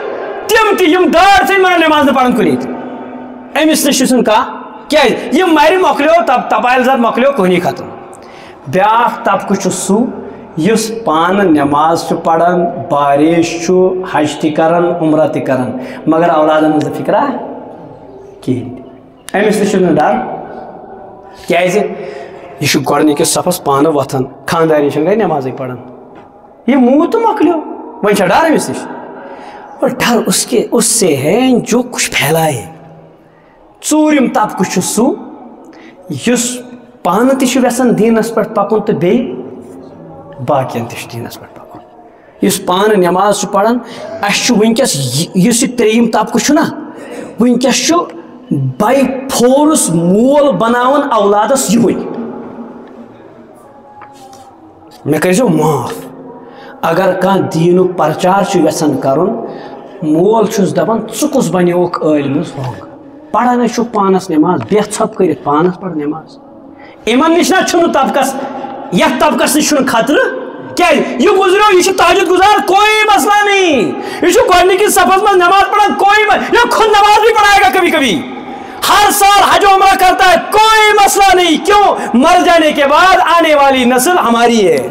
تم تہ یم داڑ تھٲے مگر نماز نہٕ پران کُنی تہ امس نش چھُنہٕ کانٛہہ کیٛازِ یم مرِ مۄکلیو تپایل زد مۄکلیو کہنی ختم بیاکھ طبقہ چھُ سُہ یُس پانہٕ نماز چھُ پران باریش چھُ حج تہِ کران عمرہ تہِ کران مگر اولادن ہٕنٛز نہٕ فکرا کہیٖنۍ امس نش چھُنہٕ ڈر کیٛازِ یہ چھُ گۄڈنِکِس صفس پانہٕ وۄتھان خاندارنہِ چھنہٕ گرِ نمازٕے پران یہ موٗد تہٕ مۄکلیو وۄنۍ چھا ڈر امس نش اور ڈر اس سے ہے جو کچھ پھیلائے ژوٗرِم طبقہ چھُ سُہ یُس پانہٕ تہِ چھُ یژھان دیٖنس پٮ۪ٹھ پکُن تہٕ بیٚیہِ باقین تہِ چھُ دیٖنس پٮ۪ٹھ پکُن یُس پانہٕ نماز چھُ پران اسہِ چھُ وٕنکیٚس یُس یہِ ترٛیٚیِم طبقہٕ چھُ نا وٕنکیٚس چھُ باے فورس مول بناوان اولادس یِہوے مےٚ کٔرۍزیو معاف اگر کانٛہہ دیٖنُک پرچار چھُ یژھان کرُن مول چھُس دپان ژٕ کُس بنیوکھ عٲلمس رۄنٛگ پران چھُ پانس نماز بے ژھۄپ کٔرِتھ پانس پر نماز یِمن نش نا چھُنہٕ طبقس یتھ طبقس نش چھُنہٕ خطرٕ کیٛازِ یہ گزریو یہ تہجد گزار کوئی مسئلہ نہیں یہ گۄڈنِکِس صفس منٛز نماز پڑھان کوئی یہ خود نماز بھی پڑھائے گا کبھی کبھی ہر سال حج و عمرہ کرتا ہے کوئی مسئلہ نہیں کیوں مر جانے کے بعد آنے والی نسل ہماری ہے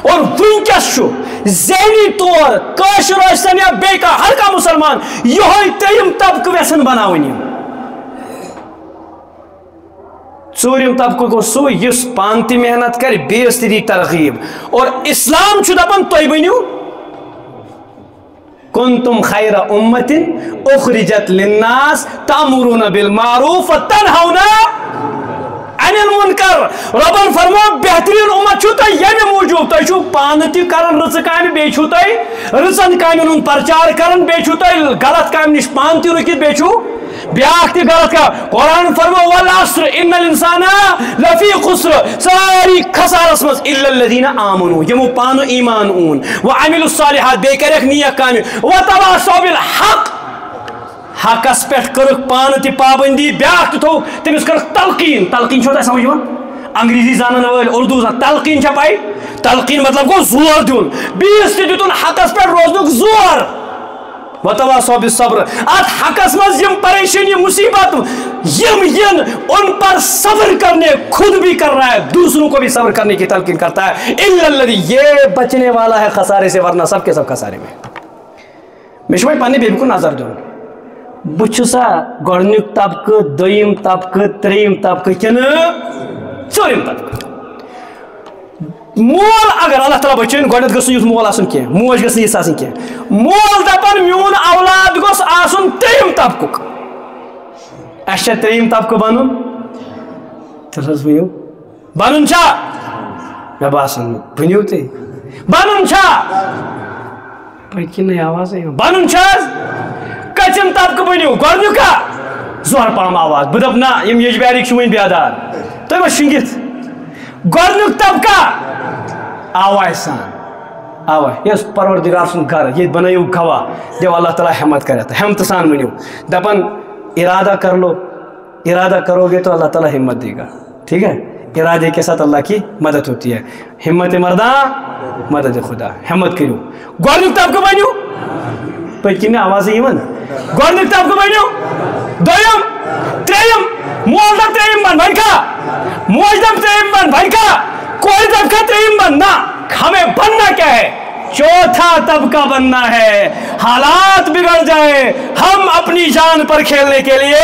اور ونکس ذہنی طور کاشر ٲسۍتن یا بیٚیہِ کانٛہہ ہر کانٛہہ مسلمان یہوے ترٛیٚیِم طبقہٕ یژھان بناوٕنۍ ژوٗرِم طبقہٕ گوٚو سُہ یُس پانہٕ تہِ محنت کرِ بیٚیِس تہِ دی ترغیٖب اور اسلام چھُ دپان تُہۍ بٔنِو کنتم خیر امت اخرجت للناس تأمرون بالمعروف وتنہون عن المنکر ربن فرمو بہترین امت چھو تۄہہِ ییٚمہِ موٗجوٗب تُہۍ چھُو پانہٕ تہِ کران رٕژٕ کامہِ بیٚیہِ چھُو تُہۍ رٕژن کامٮ۪ن ہُنٛد پرچار کران بیٚیہِ چھُو تُہۍ غلط کامہِ نِش پانہٕ تہِ رُکِتھ بیٚیہِ چھُو بیاکھ تہِ غلط کام قرآن فرمو والعصر ان الانسان لفی خسر ساری خسارس منٛز الا الذین آمنوا یِمو پانہٕ ایمان اون وعملوا الصالحات بیٚیہِ کریکھ نیک کامہِ وتواصوا بالحق حقس پٮ۪ٹھ کٔرٕکھ پانہٕ تہِ پابندی بیاکھ تہِ تھوٚو تٔمِس کٔرٕکھ تلقیٖن تلقیٖن چھو تۄہہِ سمجھ یِوان انگریزی زانن وٲلۍ اردوٗ زانن تلقیٖن چھا پاے تلقیٖن مطلب گوٚو زور دیُن بیٚیِس تہِ دیُتُن حقس پٮ۪ٹھ روزنُک زور وتواصوا بالصبر ات حقس منٛز یِم پریشانی مصیبت یم ین ان پر صبر کرنے خود بھی کر رہا ہے دوسروں کو بھی صبر کرنے کی تلقین کرتا ہے الا الذی یہ بچنے والا ہے خسارے سے ورنہ سب کے سب خسارے میں مےٚ چھُ وۄنۍ پننہِ بیبہِ کُن نظر دیُن بہٕ چھُسا گۄڈنیُک طبقہٕ دوٚیِم طبقہٕ ترٛیٚیِم طبقہٕ کِنہٕ ژوٗرِم طبقہٕ مول اگر اللہ تعالیٰ بچٲیِن گۄڈنٮ۪تھ گٔژھ نہٕ یُتھ مول آسُن کینٛہہ موج گٔژھ نہٕ یِژھ آسٕنۍ کینٛہہ مول دپان میون اولاد گوٚژھ آسُن ترٛیٚیِم طبقُک اَسہِ چھا ترٛیٚیِم طبقہٕ بنُن تیٚلہِ حظ ؤنِو بنُن چھا مےٚ باسان ؤنِو تُہۍ بنُن چھا پٔتۍ کِنۍ نَے آوازٕے یِوان بنُن چھا حظ کٔژِم طبقہٕ بٔنِو گۄڈنیُکا زورٕ پہم آواز بہٕ دَپہٕ نہ یِم یجبیارٕکۍ چھِ وٕنۍ بیدار تُہۍ ما شِنٛگِتھ گۄڈنیُک طبقہ آواز سان آواز یۄس پروردگار سُنٛد گرٕ ییٚتہِ بنٲیِو گواہ دیو اللہ تعالیٰ ہٮ۪مت کرٮ۪تھ ہٮ۪متہٕ سان ؤنِو دپان ارادہ کرو گے تو اللہ تعالیٰ ہمت دے گا ٹھیک ہے ارادے کے ساتھ اللہ کی مدد ہوتی ہے ہمت مرداں مدد خدا ہمت کرو گۄڈنیُک طبقہٕ بنِو پٔتۍ کِنۍ آوازٕے یِوان گۄڈنیُک طبقہٕ بنِو دوٚیِم ترٛیٚیِم مول دپ ترٛیٚیِم بن وۄنۍ کھا موج دپ ترٛیٚیِم بن وۄنۍ کھا کورِ دپ کھا ترٛیٚیِم بن نہ ہمیں بننا کیا ہے چوتھا طبقہ بننا ہے حالات بگڑ جائے ہم اپنی جان پر کھیلنے کے لیے